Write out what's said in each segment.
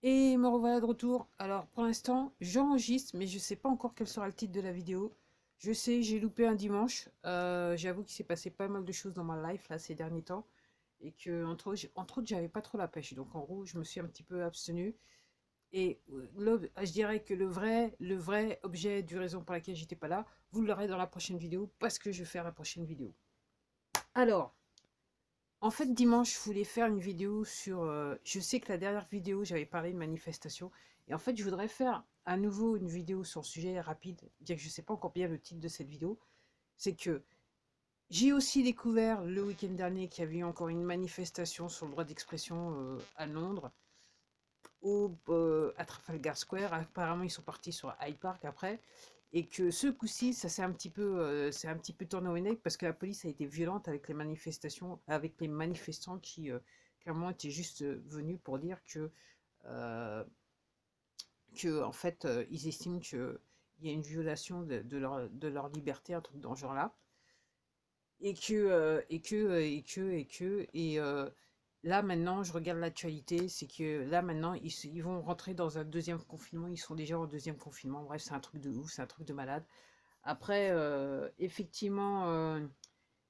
Et me revoilà de retour. Alors pour l'instant, j'enregistre, mais je sais pas encore quel sera le titre de la vidéo. Je sais, j'ai loupé un dimanche. J'avoue qu'il s'est passé pas mal de choses dans ma life là ces derniers temps. Et que entre autres, j'avais pas trop la pêche. Donc en gros, je me suis un petit peu abstenu. Et je dirais que le vrai objet du raison pour laquelle j'étais pas là, vous l'aurez dans la prochaine vidéo parce que je vais faire la prochaine vidéo. Alors, en fait, dimanche, je voulais faire une vidéo sur... je sais que la dernière vidéo, j'avais parlé de manifestation. Et en fait, je voudrais faire à nouveau une vidéo sur le sujet rapide, bien que je ne sais pas encore bien le titre de cette vidéo. C'est que j'ai aussi découvert le week-end dernier qu'il y avait eu encore une manifestation sur le droit d'expression à Londres, à Trafalgar Square. Apparemment, ils sont partis sur Hyde Park après. Et que ce coup-ci, ça c'est un petit peu tourné au vinaigre parce que la police a été violente avec les manifestations, avec les manifestants qui clairement étaient juste venus pour dire euh, que en fait, ils estiment qu'il y a une violation de leur liberté, un truc dans ce genre-là, et là maintenant, je regarde l'actualité, c'est que là maintenant, ils vont rentrer dans un deuxième confinement, ils sont déjà en deuxième confinement. Bref, c'est un truc de ouf, c'est un truc de malade. Après, effectivement,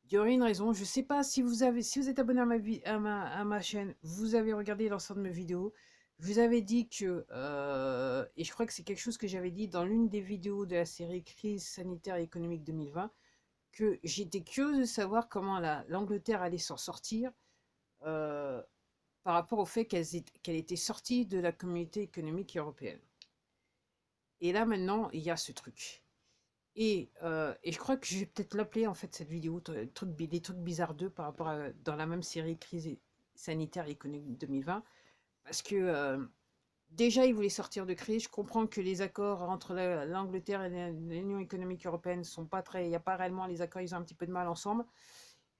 il y aurait une raison. Je sais pas si vous êtes abonné à ma chaîne, vous avez regardé l'ensemble de mes vidéos. Je vous avais dit que, et je crois que c'est quelque chose que j'avais dit dans l'une des vidéos de la série Crise sanitaire et économique 2020, que j'étais curieuse de savoir comment l'Angleterre allait s'en sortir euh, par rapport au fait qu'elle était sortie de la communauté économique européenne. Et là maintenant, il y a ce truc. Et je crois que je vais peut-être l'appeler en fait cette vidéo des trucs bizarres 2 par rapport à dans la même série crise sanitaire et économique 2020 parce que déjà ils voulaient sortir de crise. Je comprends que les accords entre l'Angleterre et l'Union économique européenne sont pas très, il n'y a pas réellement les accords, ils ont un petit peu de mal ensemble.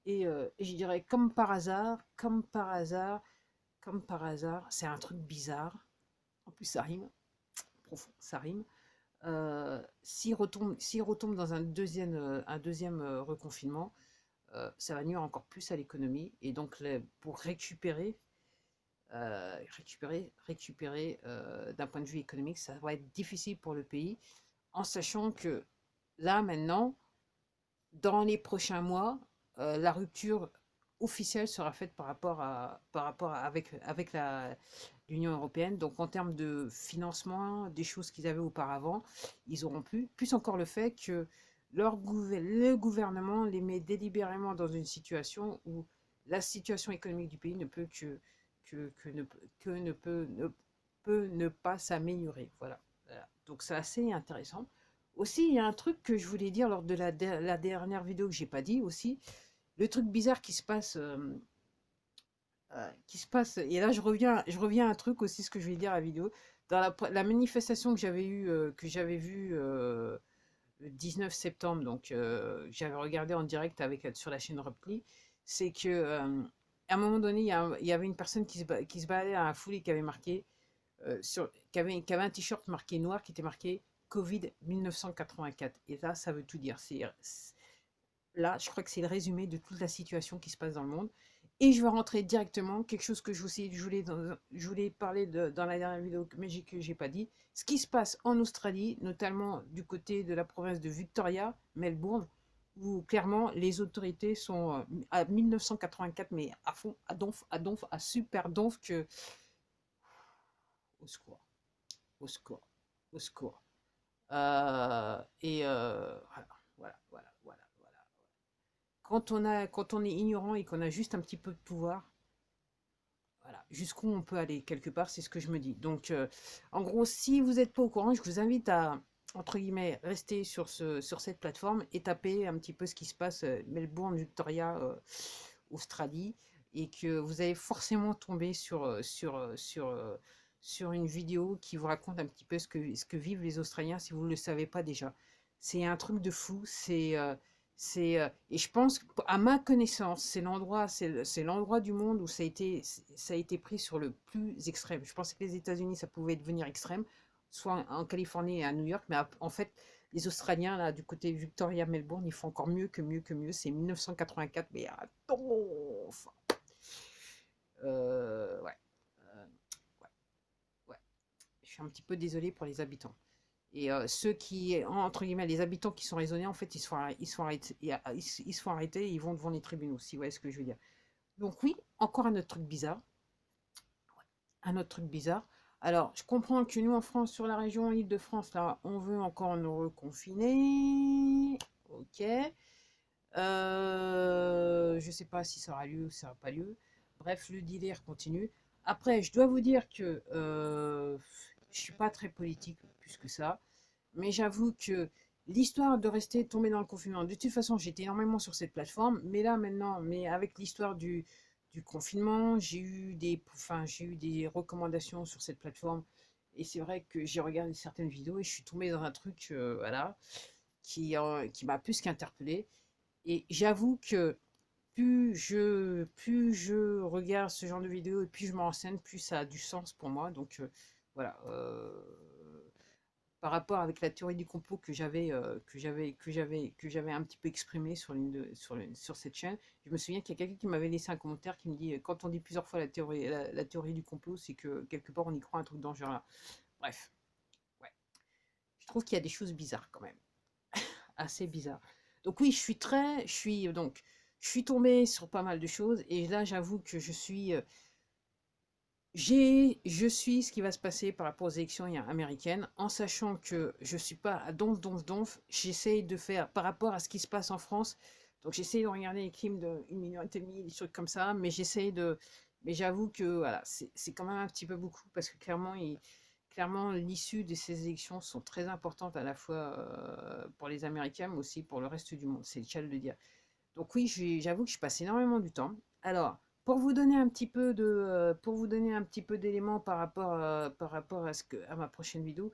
Et je dirais comme par hasard, c'est un truc bizarre. En plus ça rime, profond, ça rime. S'il retombe dans un deuxième reconfinement, ça va nuire encore plus à l'économie. Et donc, pour récupérer d'un point de vue économique, ça va être difficile pour le pays, en sachant que là, maintenant, dans les prochains mois, la rupture officielle sera faite avec l'Union européenne. Donc en termes de financement, des choses qu'ils avaient auparavant, ils auront plus encore le fait que le gouvernement les met délibérément dans une situation où la situation économique du pays ne peut ne pas s'améliorer. Voilà. Voilà. Donc c'est assez intéressant. Aussi, il y a un truc que je voulais dire lors de la dernière vidéo que j'ai pas dit aussi. Le truc bizarre qui se passe, et là je reviens à un truc aussi, ce que je vais dire à la vidéo. Dans la manifestation que j'avais vue le 19 septembre, donc j'avais regardé en direct sur la chaîne Repli, c'est que à un moment donné, il y avait une personne qui se baladait à la foule et qui avait marqué qui avait un t-shirt marqué noir qui était marqué Covid 1984. Et là, ça veut tout dire. Là, je crois que c'est le résumé de toute la situation qui se passe dans le monde. Et je vais rentrer directement, quelque chose que je voulais parler dans la dernière vidéo, mais que j'ai pas dit. Ce qui se passe en Australie, notamment du côté de la province de Victoria, Melbourne, où clairement les autorités sont à 1984, mais à fond, à donf, à super donf que. Au secours, au secours, au secours. Voilà, voilà, voilà, voilà, voilà. Quand on est ignorant et qu'on a juste un petit peu de pouvoir, voilà, jusqu'où on peut aller quelque part, c'est ce que je me dis. Donc, en gros, si vous n'êtes pas au courant, je vous invite à, entre guillemets, rester sur cette plateforme et taper un petit peu ce qui se passe Melbourne, Victoria, Australie, et que vous allez forcément tomber sur une vidéo qui vous raconte un petit peu ce que vivent les Australiens si vous ne le savez pas déjà. C'est un truc de fou. Et je pense, à ma connaissance, c'est l'endroit du monde où ça a été pris sur le plus extrême. Je pensais que les États-Unis, ça pouvait devenir extrême, soit en Californie et à New York, mais en fait, les Australiens, là, du côté Victoria, Melbourne, ils font encore mieux que mieux que mieux. C'est 1984, mais attends, enfin, ouais, ouais, ouais. suis un petit peu désolée pour les habitants. Et ceux qui, entre guillemets, les habitants qui sont raisonnés, en fait, ils se font arrêter, ils se font arrêter et ils vont devant les tribunaux, si vous voyez ce que je veux dire. Donc oui, encore un autre truc bizarre. Un autre truc bizarre. Alors, je comprends que nous, en France, sur la région Île-de-France, là, on veut encore nous reconfiner. Ok. Je sais pas si ça aura lieu ou ça n'aura pas lieu. Bref, le délire continue. Après, je dois vous dire que je suis pas très politique plus que ça. Mais j'avoue que l'histoire de rester tombé dans le confinement, de toute façon, j'étais énormément sur cette plateforme, mais là maintenant, mais avec l'histoire du confinement, j'ai eu des recommandations sur cette plateforme, et c'est vrai que j'ai regardé certaines vidéos et je suis tombée dans un truc, voilà, qui m'a plus qu'interpellé. Et j'avoue que plus je regarde ce genre de vidéos et plus je me renseigne, plus ça a du sens pour moi. Donc voilà. Par rapport avec la théorie du complot que j'avais un petit peu exprimé sur cette chaîne, je me souviens qu'il y a quelqu'un qui m'avait laissé un commentaire qui me dit quand on dit plusieurs fois la théorie du complot, c'est que quelque part on y croit un truc dangereux là. Bref, ouais. Je trouve qu'il y a des choses bizarres quand même, assez bizarres. Donc oui, je suis tombée sur pas mal de choses et là j'avoue que je suis ce qui va se passer par rapport aux élections américaines, en sachant que je suis pas à donf, j'essaye de faire par rapport à ce qui se passe en France. Donc j'essaye de regarder les crimes de 1,5 million, des trucs comme ça, mais j'avoue que voilà, c'est quand même un petit peu beaucoup parce que clairement l'issue de ces élections sont très importantes à la fois pour les Américains, mais aussi pour le reste du monde. C'est le cas de le dire. Donc oui, j'avoue que je passe énormément du temps. Alors, pour vous donner un petit peu d'éléments par rapport à ma prochaine vidéo,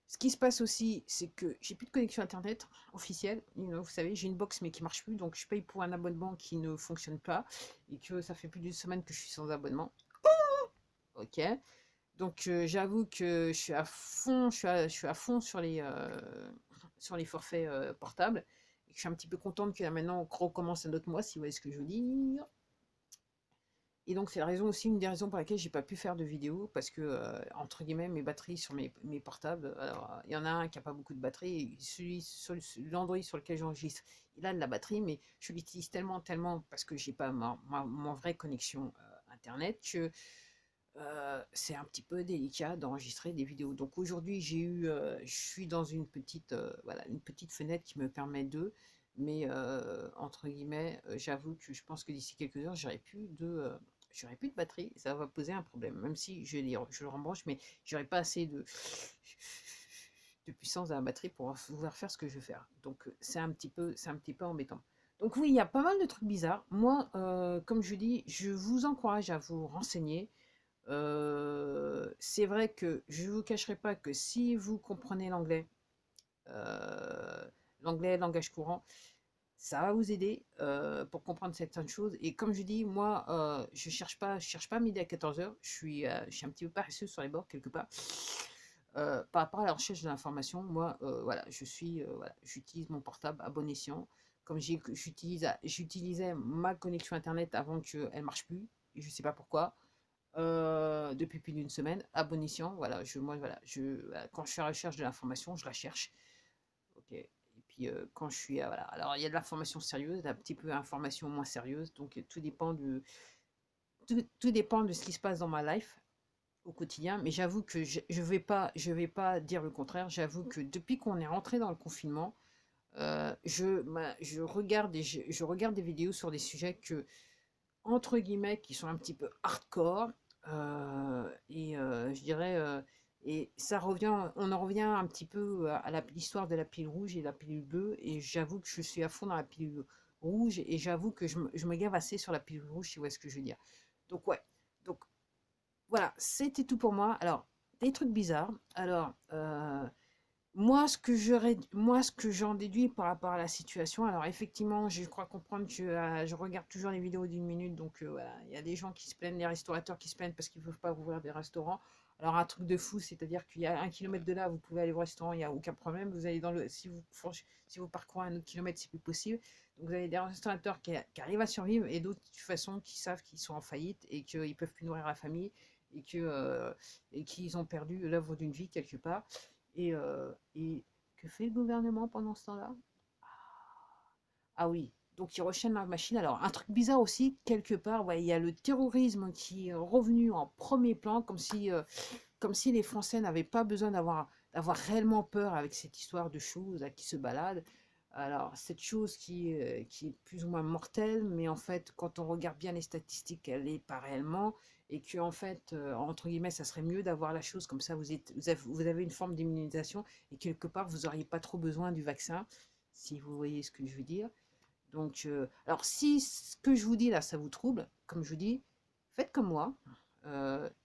ce qui se passe aussi, c'est que j'ai plus de connexion internet officielle. Vous savez, j'ai une box mais qui marche plus, donc je paye pour un abonnement qui ne fonctionne pas et que ça fait plus d'une semaine que je suis sans abonnement. Ok. Donc j'avoue que je suis à fond, je suis à fond sur les forfaits portables et que je suis un petit peu contente que là maintenant on recommence un autre mois, si vous voyez ce que je veux dire. Et donc c'est la raison aussi, une des raisons pour laquelle j'ai pas pu faire de vidéo, parce que entre guillemets mes batteries sur mes portables, alors il y en a un qui a pas beaucoup de batterie, et celui sur l'Android sur lequel j'enregistre, il a de la batterie, mais je l'utilise tellement parce que j'ai pas mon vraie connexion internet que c'est un petit peu délicat d'enregistrer des vidéos. Donc aujourd'hui, je suis dans voilà, une petite fenêtre qui me permet mais entre guillemets, j'avoue que je pense que d'ici quelques heures, j'aurai plus de batterie. Ça va poser un problème, même si je le rembranche, mais j'aurai pas assez de puissance dans la batterie pour pouvoir faire ce que je veux faire. Donc c'est un petit peu embêtant. Donc oui, il y a pas mal de trucs bizarres. Moi, comme je dis, je vous encourage à vous renseigner. C'est vrai que je ne vous cacherai pas que si vous comprenez l'anglais, langage courant, ça va vous aider pour comprendre certaines choses. Et comme je dis, moi, je cherche pas à midi à 14 heures. Je suis un petit peu paresseux sur les bords quelque part. Par rapport à la recherche de l'information, moi, voilà, voilà, j'utilise mon portable à bon escient. Comme j'utilisais ma connexion internet avant qu'elle marche plus, et je sais pas pourquoi. Depuis plus d'une semaine, à bon escient. Voilà, voilà, quand je suis à la recherche de l'information, je la cherche. Ok. Et puis quand je suis voilà. Alors il y a de l'information sérieuse, un petit peu d'information moins sérieuse. Donc tout dépend de ce qui se passe dans ma life au quotidien. Mais j'avoue que je vais pas dire le contraire. J'avoue que depuis qu'on est rentré dans le confinement, je regarde je regarde des vidéos sur des sujets entre guillemets, qui sont un petit peu hardcore. Je dirais, et on en revient un petit peu à l'histoire de la pilule rouge et la pilule bleue. Et j'avoue que je suis à fond dans la pilule rouge et j'avoue que je me gave assez sur la pilule rouge, si vous voyez ce que je veux dire. Donc, ouais. Donc, voilà, c'était tout pour moi. Alors, des trucs bizarres. Alors, moi, ce que j'en déduis par rapport à la situation, alors effectivement, je crois comprendre que je regarde toujours les vidéos d'une minute, donc voilà, il y a des gens qui se plaignent, des restaurateurs qui se plaignent parce qu'ils ne peuvent pas ouvrir des restaurants. Alors un truc de fou, c'est-à-dire qu'il y a 1 kilomètre de là, vous pouvez aller au restaurant, il n'y a aucun problème. Vous allez si vous parcourez un autre kilomètre, c'est plus possible. Donc vous avez des restaurateurs qui arrivent à survivre et d'autres de toute façon qui savent qu'ils sont en faillite et qu'ils ne peuvent plus nourrir la famille. et qu'ils ont perdu l'œuvre d'une vie quelque part. Et que fait le gouvernement pendant ce temps-là? Ah oui, donc ils rechaînent la machine. Alors, un truc bizarre aussi, quelque part, ouais, il y a le terrorisme qui est revenu en premier plan, comme si les Français n'avaient pas besoin d'avoir réellement peur avec cette histoire de choses là, qui se baladent. Alors, cette chose qui est plus ou moins mortelle, mais en fait, quand on regarde bien les statistiques, elle n'est pas réellement, et que, en fait, entre guillemets, ça serait mieux d'avoir la chose comme ça, vous avez une forme d'immunisation, et quelque part, vous n'auriez pas trop besoin du vaccin, si vous voyez ce que je veux dire. Donc, alors si ce que je vous dis là, ça vous trouble, comme je vous dis, faites comme moi.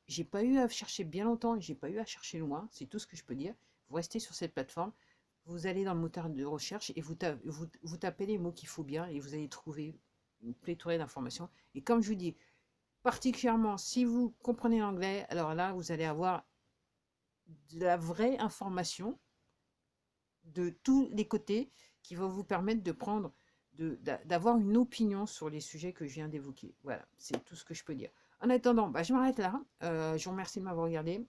J'ai pas eu à chercher bien longtemps, j'ai pas eu à chercher loin, c'est tout ce que je peux dire. Vous restez sur cette plateforme, vous allez dans le moteur de recherche et vous tapez les mots qu'il faut bien et vous allez trouver une pléthore d'informations. Et comme je vous dis, particulièrement si vous comprenez l'anglais, alors là, vous allez avoir de la vraie information de tous les côtés qui va vous permettre de prendre, d'avoir une opinion sur les sujets que je viens d'évoquer. Voilà, c'est tout ce que je peux dire. En attendant, bah, je m'arrête là. Je vous remercie de m'avoir regardé.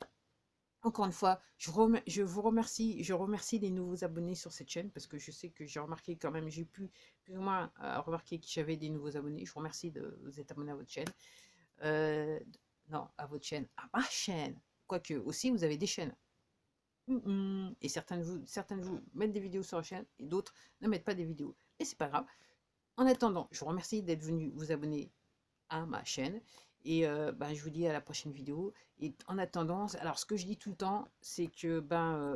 Encore une fois, je remercie les nouveaux abonnés sur cette chaîne parce que je sais que j'ai remarqué quand même, j'ai pu plus ou moins remarquer que j'avais des nouveaux abonnés. Je vous remercie de vous être abonné à votre chaîne. Euh, non, à votre chaîne, à ma chaîne. Quoique, aussi, vous avez des chaînes. Et certains de vous mettent des vidéos sur la chaîne et d'autres ne mettent pas des vidéos. Et c'est pas grave. En attendant, je vous remercie d'être venu vous abonner à ma chaîne. Et ben, je vous dis à la prochaine vidéo. Et en attendant, alors ce que je dis tout le temps, c'est que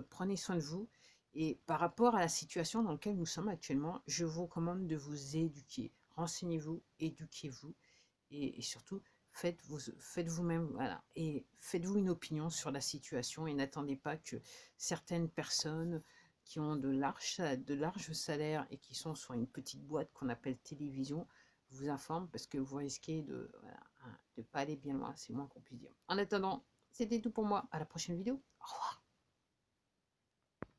prenez soin de vous. Et par rapport à la situation dans laquelle nous sommes actuellement, je vous recommande de vous éduquer. Renseignez-vous, éduquez-vous. Et surtout, faites vous-même, voilà, et faites-vous une opinion sur la situation et n'attendez pas que certaines personnes qui ont de larges salaires et qui sont sur une petite boîte qu'on appelle télévision vous informent parce que vous risquez de ne pas aller bien loin, c'est moins qu'on puisse dire. En attendant, c'était tout pour moi. À la prochaine vidéo. Au revoir.